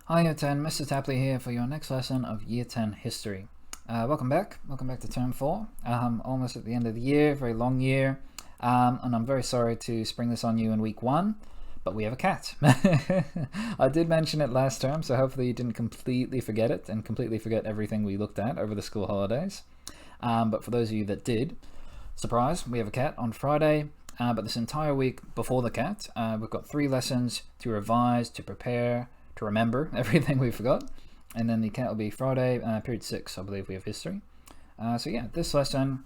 Hi Year 10, Mr. Tapley here for your next lesson of Year 10 History. Welcome back to Term 4. Almost at the end of the year, very long year, and I'm very sorry to spring this on you in week 1, but we have a cat. I did mention it last term, so hopefully you didn't completely forget it and completely forget everything we looked at over the school holidays. But for those of you that did, surprise, we have a cat on Friday. But this entire week before the cat, we've got 3 lessons to revise, to prepare, to remember everything we forgot. And then the cat will be Friday, period 6, I believe we have history. So yeah, this lesson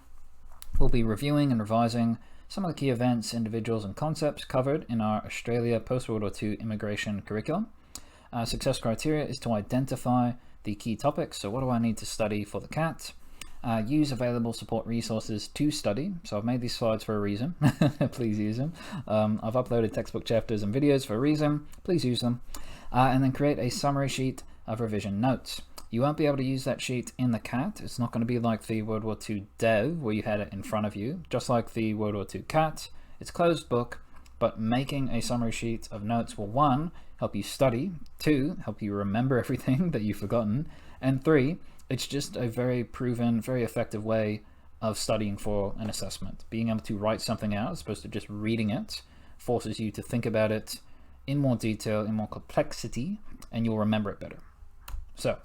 we'll be reviewing and revising some of the key events, individuals, and concepts covered in our Australia post-World War II immigration curriculum. Success criteria is to identify the key topics. So what do I need to study for the cat? Use available support resources to study. So I've made these slides for a reason. Please use them. I've uploaded textbook chapters and videos for a reason. Please use them. And then create a summary sheet of revision notes. You won't be able to use that sheet in the cat. It's not going to be like the World War II Dev where you had it in front of you. Just like the World War II cat, it's closed book, but making a summary sheet of notes will 1, help you study, 2, help you remember everything that you've forgotten, and 3, it's just a very proven, very effective way of studying for an assessment. Being able to write something out as opposed to just reading it forces you to think about it in more detail, in more complexity, and you'll remember it better. So,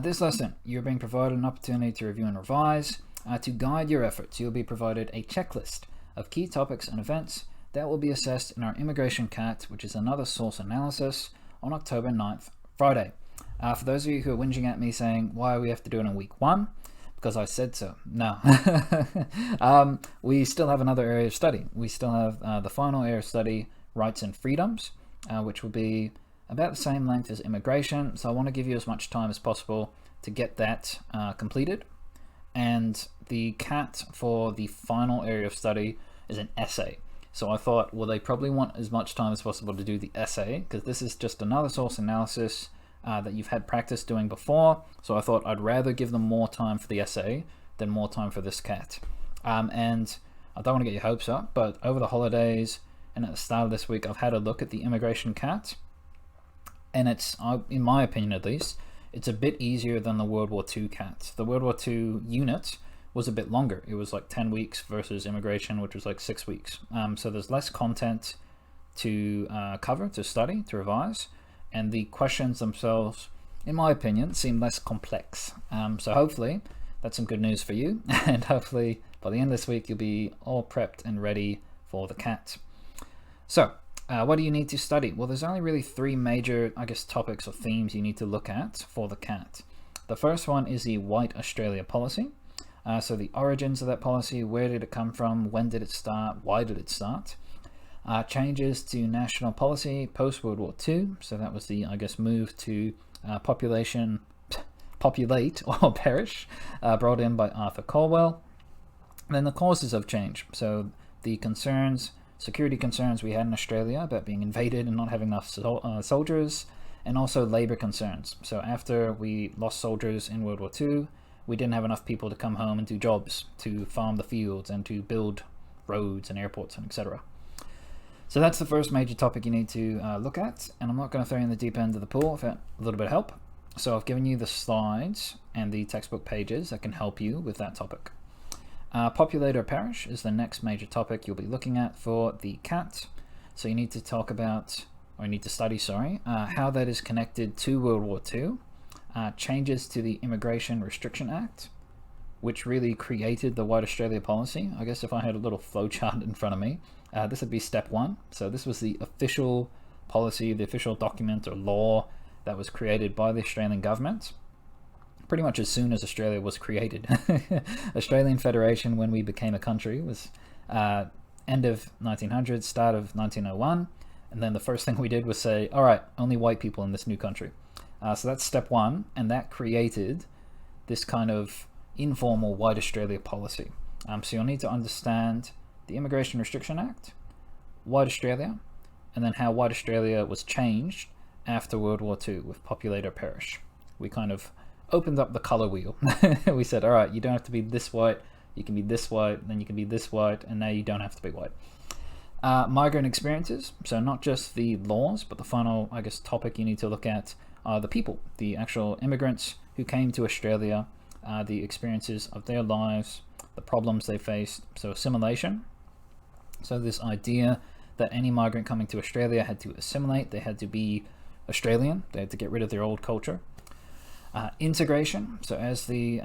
this lesson, you're being provided an opportunity to review and revise. To guide your efforts, you'll be provided a checklist of key topics and events that will be assessed in our Immigration CAT, which is another source analysis, on October 9th, Friday. For those of you who are whinging at me saying, why we have to do it in week 1? Because I said so. No. We still have another area of study. We still have the final area of study, Rights and Freedoms, which will be about the same length as immigration. So I want to give you as much time as possible to get that completed. And the CAT for the final area of study is an essay. So I thought, well, they probably want as much time as possible to do the essay, because this is just another source analysis that you've had practice doing before. So I thought I'd rather give them more time for the essay than more time for this CAT. And I don't want to get your hopes up, but over the holidays and at the start of this week, I've had a look at the immigration CAT, and it's, in my opinion at least, it's a bit easier than the World War II CAT. The World War II unit was a bit longer. It was like 10 weeks versus immigration, which was like 6 weeks. So there's less content to cover, to study, to revise, and the questions themselves, in my opinion, seem less complex. So hopefully that's some good news for you, and hopefully by the end of this week you'll be all prepped and ready for the CAT. So, what do you need to study? Well, there's only really 3 major, I guess, topics or themes you need to look at for the CAT. The first one is the White Australia policy. So the origins of that policy, where did it come from, when did it start, why did it start? Changes to national policy post-World War II. So that was the, I guess, move to populate or perish, brought in by Arthur Colwell. And then the causes of change. So the concerns, security concerns we had in Australia about being invaded and not having enough soldiers, and also labor concerns. So after we lost soldiers in World War II, we didn't have enough people to come home and do jobs, to farm the fields and to build roads and airports and etc. So that's the first major topic you need to look at, and I'm not going to throw you in the deep end of the pool without a little bit of help. So I've given you the slides and the textbook pages that can help you with that topic. Populate or perish is the next major topic you'll be looking at for the CAT. So you need to talk about, or you need to study, how that is connected to World War II, changes to the Immigration Restriction Act, which really created the White Australia policy. I guess if I had a little flowchart in front of me, this would be step 1. So this was the official policy, the official document or law that was created by the Australian government pretty much as soon as Australia was created. Australian Federation, when we became a country, was end of 1900, start of 1901, and then the first thing we did was say, all right, only white people in this new country. So that's step 1, and that created this kind of informal White Australia policy. So you'll need to understand the Immigration Restriction Act, White Australia, and then how White Australia was changed after World War II with Populate or Perish. We kind of opened up the color wheel. We said, all right, you don't have to be this white, you can be this white, then you can be this white, and now you don't have to be white. Migrant experiences, so not just the laws, but the final, I guess, topic you need to look at are the people, the actual immigrants who came to Australia, the experiences of their lives, the problems they faced. So assimilation, so this idea that any migrant coming to Australia had to assimilate, they had to be Australian, they had to get rid of their old culture. Integration, so as the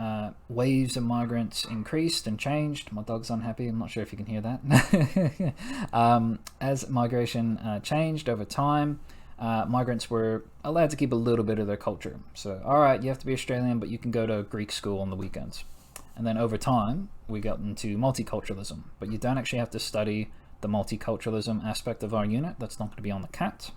waves of migrants increased and changed, my dog's unhappy, I'm not sure if you can hear that. As migration changed over time, migrants were allowed to keep a little bit of their culture. So, all right, you have to be Australian, but you can go to Greek school on the weekends. And then over time, we got into multiculturalism, but you don't actually have to study the multiculturalism aspect of our unit. That's not going to be on the CAT.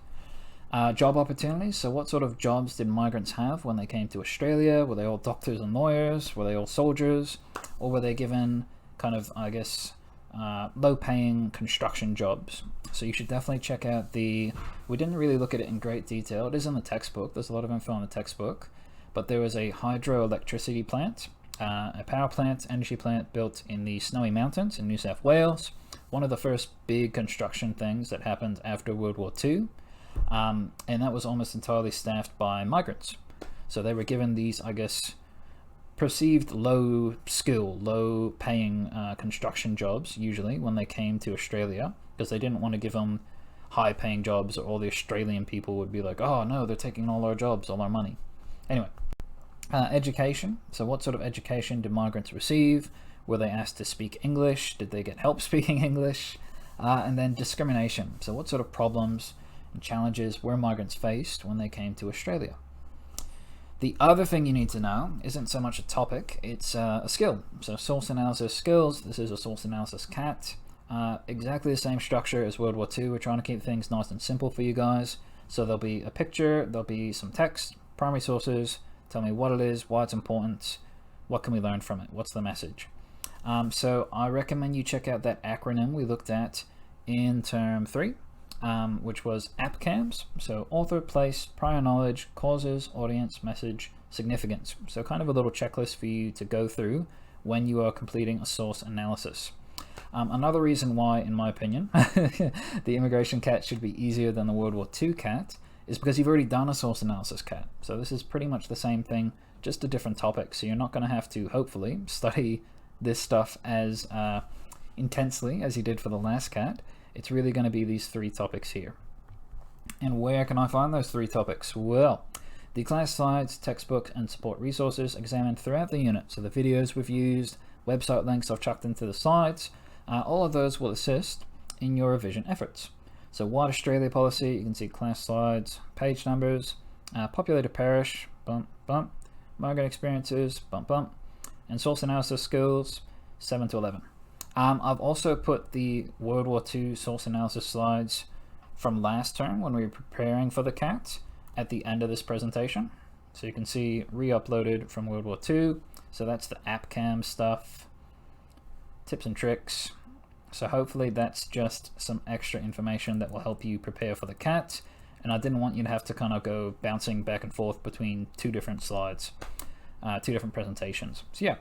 Job opportunities, so what sort of jobs did migrants have when they came to Australia? Were they all doctors and lawyers? Were they all soldiers? Or were they given kind of, I guess, low-paying construction jobs? So you should definitely check out we didn't really look at it in great detail. It is in the textbook. There's a lot of info in the textbook. But there was a hydroelectricity plant, a power plant, energy plant built in the Snowy Mountains in New South Wales. One of the first big construction things that happened after World War II. And that was almost entirely staffed by migrants. So they were given these, I guess, perceived low skill, low paying construction jobs, usually when they came to Australia, because they didn't want to give them high paying jobs, or all the Australian people would be like, oh no, they're taking all our jobs, all our money. Anyway, education. So what sort of education did migrants receive? Were they asked to speak English? Did they get help speaking English? And then discrimination. So what sort of problems and challenges were migrants faced when they came to Australia? The other thing you need to know isn't so much a topic, it's a skill. So source analysis skills, this is a source analysis CAT. Exactly the same structure as World War II. We're trying to keep things nice and simple for you guys. So there'll be a picture, there'll be some text, primary sources, tell me what it is, why it's important, what can we learn from it, what's the message. So I recommend you check out that acronym we looked at in term 3. Which was APCAMS, so author, place, prior knowledge, causes, audience, message, significance. So kind of a little checklist for you to go through when you are completing a source analysis. Another reason why, in my opinion, the immigration CAT should be easier than the World War II CAT is because you've already done a source analysis CAT. So this is pretty much the same thing, just a different topic. So you're not going to have to, hopefully, study this stuff as intensely as you did for the last CAT. It's really going to be these 3 topics here. And where can I find those 3 topics? Well, the class slides, textbook, and support resources examined throughout the unit. So the videos we've used, website links I've chucked into the slides, all of those will assist in your revision efforts. So White Australia policy, you can see class slides, page numbers, populated parish, bump, bump, migrant experiences, bump, bump, and source analysis skills, 7 to 11. I've also put the World War II source analysis slides from last term when we were preparing for the CAT at the end of this presentation. So you can see re-uploaded from World War II. So that's the AppCam stuff, tips and tricks. So hopefully that's just some extra information that will help you prepare for the CAT. And I didn't want you to have to kind of go bouncing back and forth between 2 different slides, 2 different presentations. So yeah,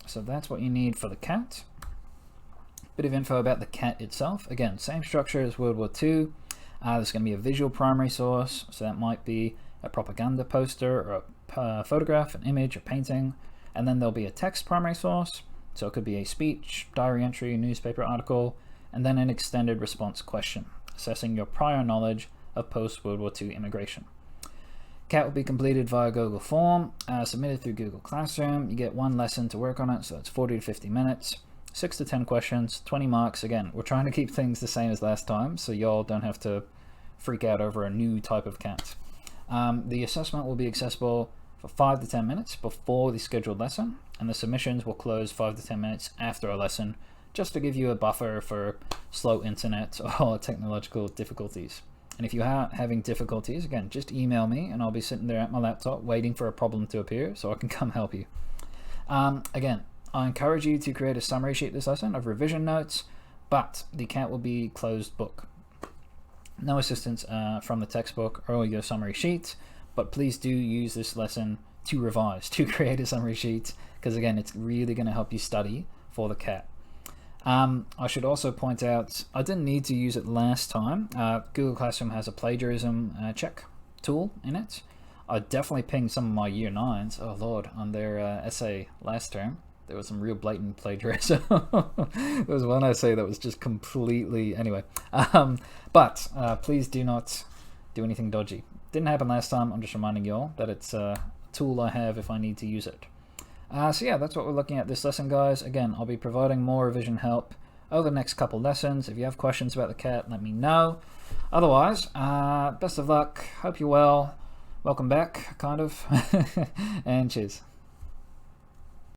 so that's what you need for the CAT. Bit of info about the CAT itself. Again, same structure as World War II. There's going to be a visual primary source, so that might be a propaganda poster or a photograph, an image, a painting. And then there'll be a text primary source, so it could be a speech, diary entry, newspaper article, and then an extended response question, assessing your prior knowledge of post-World War II immigration. CAT will be completed via Google Form, submitted through Google Classroom. You get 1 lesson to work on it, so that's 40 to 50 minutes. 6 to 10 questions, 20 marks. Again, we're trying to keep things the same as last time, so y'all don't have to freak out over a new type of CAT. The assessment will be accessible for 5 to 10 minutes before the scheduled lesson, and the submissions will close 5 to 10 minutes after a lesson, just to give you a buffer for slow internet or technological difficulties. And if you are having difficulties, again, just email me, and I'll be sitting there at my laptop waiting for a problem to appear so I can come help you. Again, I encourage you to create a summary sheet this lesson of revision notes, but the CAT will be closed book. No assistance from the textbook or your summary sheet, but please do use this lesson to revise, to create a summary sheet, because again, it's really going to help you study for the CAT. I should also point out, I didn't need to use it last time. Google Classroom has a plagiarism check tool in it. I definitely pinged some of my year 9s, oh lord, on their essay last term. There was some real blatant plagiarism. There was one essay that was just completely... Anyway. But please do not do anything dodgy. Didn't happen last time. I'm just reminding you all that it's a tool I have if I need to use it. So yeah, that's what we're looking at this lesson, guys. Again, I'll be providing more revision help over the next couple lessons. If you have questions about the cat, let me know. Otherwise, best of luck. Hope you're well. Welcome back, kind of. And cheers.